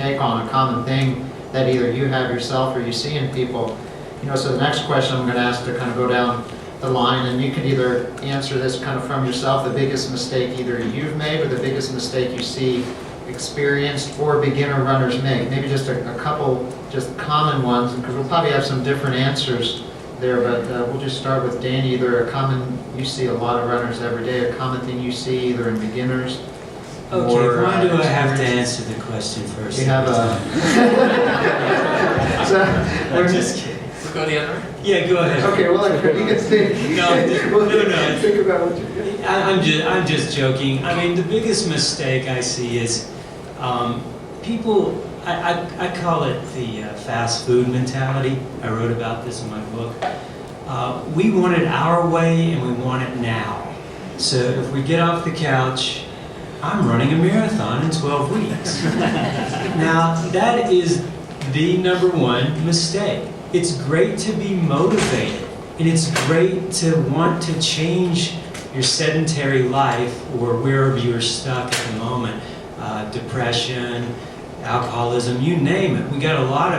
take on, a common thing that either you have yourself or you see in people. So the next question I'm going to ask to kind of go down the line, and you can either answer this kind of from yourself, the biggest mistake either you've made or the biggest mistake you see experienced or beginner runners make. Maybe just a couple just common ones, because we'll probably have some different answers there, but we'll just start with Danny. Either a common, you see a lot of runners every day, a common thing you see either in beginners. Okay, or, why do I have to answer the question first? We have a... I'm just kidding. We'll go the other way? Yeah, go ahead. Okay, well, you can think. No. Think about what you're I'm just joking. I mean, the biggest mistake I see is people, I call it the fast food mentality. I wrote about this in my book. We want it our way and we want it now. So if we get off the couch, I'm running a marathon in 12 weeks. Now, that is the number one mistake. It's great to be motivated, and it's great to want to change your sedentary life or wherever you're stuck at the moment. Depression, alcoholism, you name it. We got a lot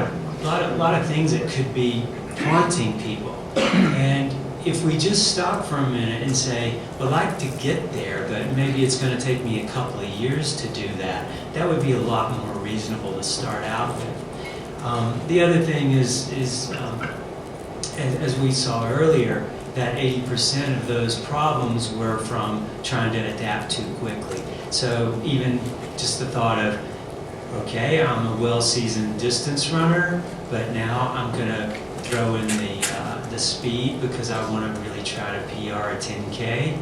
of things that could be haunting people. And if we just stop for a minute and say, well, I'd like to get there, but maybe it's going to take me a couple of years to do that, that would be a lot more reasonable to start out with. The other thing is as we saw earlier, that 80% of those problems were from trying to adapt too quickly. So even just the thought of, okay, I'm a well-seasoned distance runner, but now I'm going to throw in the speed because I want to really try to PR a 10K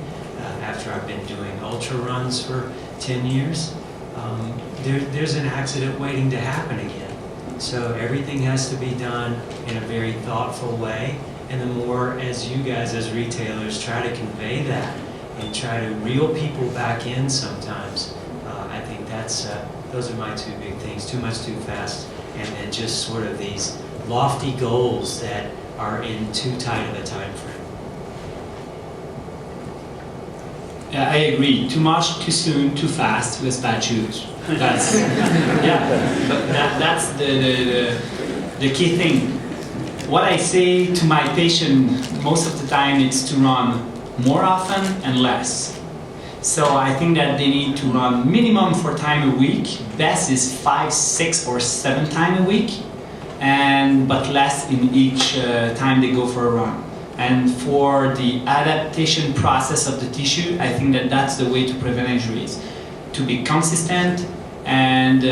after I've been doing ultra runs for 10 years. There's an accident waiting to happen again. So everything has to be done in a very thoughtful way. And the more, as you guys as retailers try to convey that and try to reel people back in sometimes, I think those are my two big things: too much, too fast, and then just sort of these lofty goals that are in too tight of a time frame. Yeah, I agree. Too much, too soon, too fast with bad shoes. That's that's the key thing. What I say to my patient most of the time is to run more often and less. So I think that they need to run minimum 4 times a week. Best is 5, 6, or 7 times a week, but less in each time they go for a run. And for the adaptation process of the tissue, I think that that's the way to prevent injuries. To be consistent, and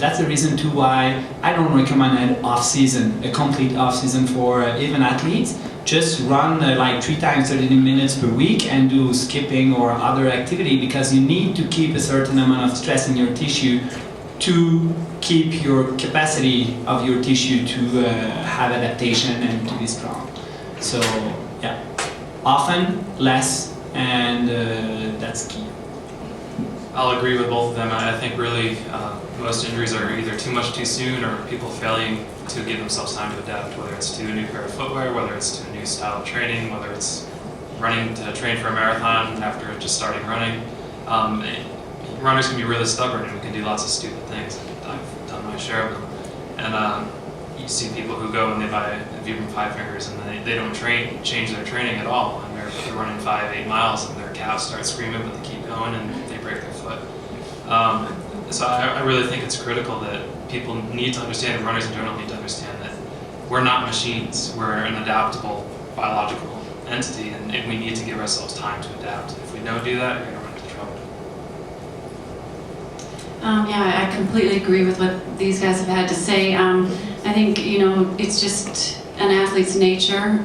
that's the reason too why I don't recommend an off-season, a complete off-season for even athletes. Just run like 3 times 30 minutes per week and do skipping or other activity, because you need to keep a certain amount of stress in your tissue to keep your capacity of your tissue to have adaptation and to be strong. So yeah, often, less, and that's key. I'll agree with both of them. I think really most injuries are either too much too soon or people failing to give themselves time to adapt, whether it's to a new pair of footwear, whether it's to a new style of training, whether it's running to train for a marathon after just starting running. Runners can be really stubborn and we can do lots of stupid things. I've done my share of them. And you see people who go and they buy a Vibram 5 Fingers and then they don't change their training at all, and they're running 5, 8 miles and their calves start screaming, but they keep going and they break their foot. So I really think it's critical that people need to understand, and runners in general need to understand, that we're not machines. We're an adaptable biological entity, and we need to give ourselves time to adapt. If we don't do that, you're going to run into trouble. Yeah, I completely agree with what these guys have had to say. I think, it's just an athlete's nature.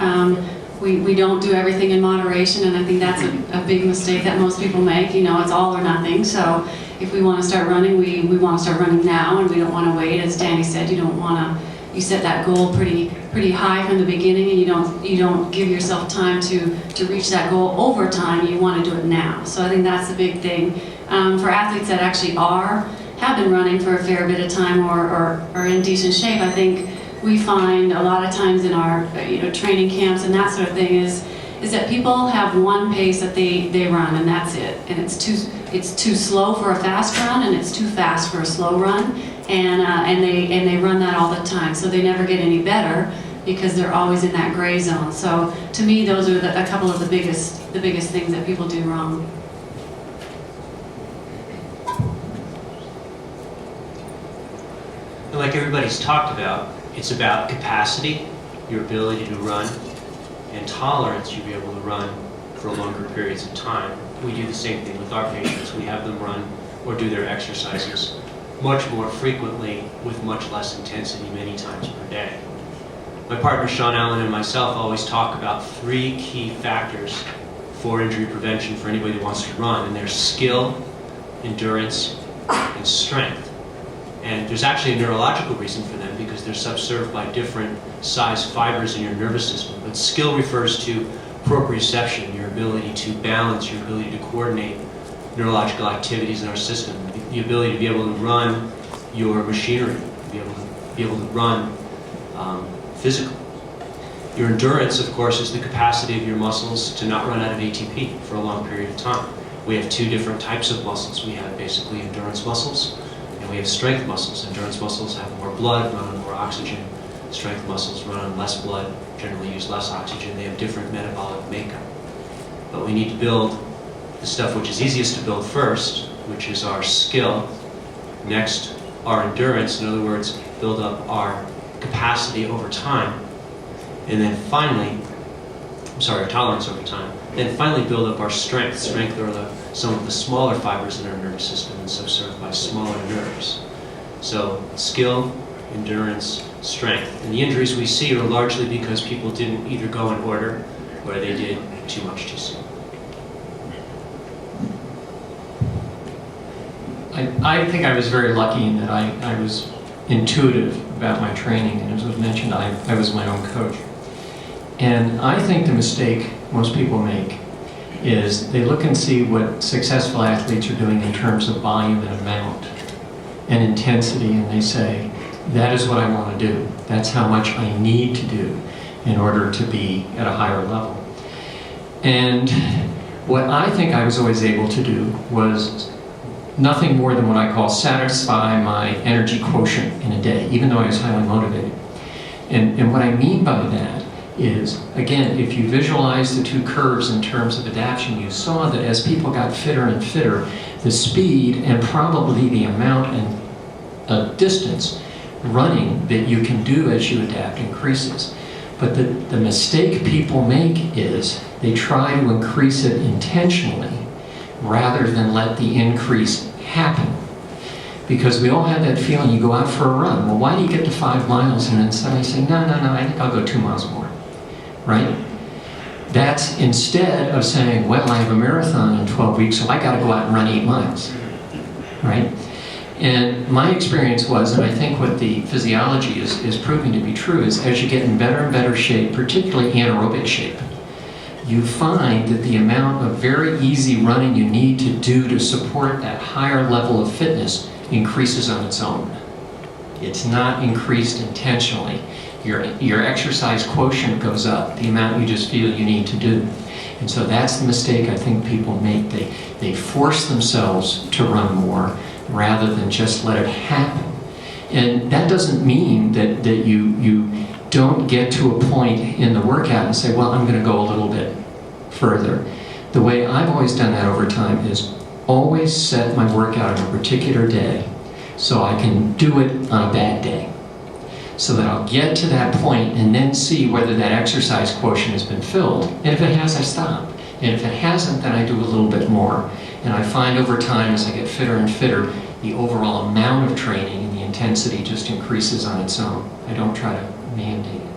We don't do everything in moderation, and I think that's a big mistake that most people make. It's all or nothing. So if we want to start running, we want to start running now, and we don't want to wait. As Danny said, you set that goal pretty high from the beginning, and you don't give yourself time to reach that goal over time. You want to do it now. So I think that's the big thing. For athletes that actually have been running for a fair bit of time or are in decent shape, I think we find a lot of times in our training camps and that sort of thing is that people have one pace that they run, and that's it. And it's too slow for a fast run, and it's too fast for a slow run. and they run that all the time. So they never get any better because they're always in that gray zone. So to me, those are a couple of the biggest things that people do wrong. And like everybody's talked about, it's about capacity, your ability to run, and tolerance, you'll be able to run for longer periods of time. We do the same thing with our patients. We have them run or do their exercises much more frequently with much less intensity many times per day. My partner Sean Allen and myself always talk about 3 key factors for injury prevention for anybody that wants to run, and they're skill, endurance, and strength. And there's actually a neurological reason for them because they're subserved by different size fibers in your nervous system. But skill refers to proprioception, your ability to balance, your ability to coordinate neurological activities in our system, the ability to be able to run your machinery, be able to run physically. Your endurance, of course, is the capacity of your muscles to not run out of ATP for a long period of time. We have 2 different types of muscles. We have basically endurance muscles, and we have strength muscles. Endurance muscles have more blood, run on more oxygen. Strength muscles run on less blood, generally use less oxygen. They have different metabolic makeup. But we need to build the stuff which is easiest to build first, which is our skill. Next, our endurance, in other words, build up our capacity over time. And then finally, our tolerance over time. Then finally build up our strength. Strength are some of the smaller fibers in our nervous system and subserved by smaller nerves. So skill, endurance, strength. And the injuries we see are largely because people didn't either go in order or they did too much too soon. I think I was very lucky in that I was intuitive about my training, and as was mentioned, I was my own coach. And I think the mistake most people make is they look and see what successful athletes are doing in terms of volume and amount and intensity, and they say, that is what I want to do. That's how much I need to do in order to be at a higher level. And what I think I was always able to do was nothing more than what I call satisfy my energy quotient in a day, even though I was highly motivated. And what I mean by that is, again, if you visualize the 2 curves in terms of adaptation, you saw that as people got fitter and fitter, the speed and probably the amount of distance running that you can do as you adapt increases. But the mistake people make is they try to increase it intentionally rather than let the increase happen. Because we all have that feeling, you go out for a run. Well, why do you get to 5 miles and then suddenly say, no, I think I'll go 2 miles more, right? That's instead of saying, well, I have a marathon in 12 weeks, so I got to go out and run 8 miles, right? And my experience was, and I think what the physiology is proving to be true, is as you get in better and better shape, particularly anaerobic shape, you find that the amount of very easy running you need to do to support that higher level of fitness increases on its own. It's not increased intentionally. Your exercise quotient goes up, the amount you just feel you need to do. And so that's the mistake I think people make. They force themselves to run more rather than just let it happen. And that doesn't mean that you don't get to a point in the workout and say, well, I'm going to go a little bit further. The way I've always done that over time is always set my workout on a particular day so I can do it on a bad day. So that I'll get to that point and then see whether that exercise quotient has been filled. And if it has, I stop. And if it hasn't, then I do a little bit more. And I find over time, as I get fitter and fitter, the overall amount of training and the intensity just increases on its own. I don't try to mandate it.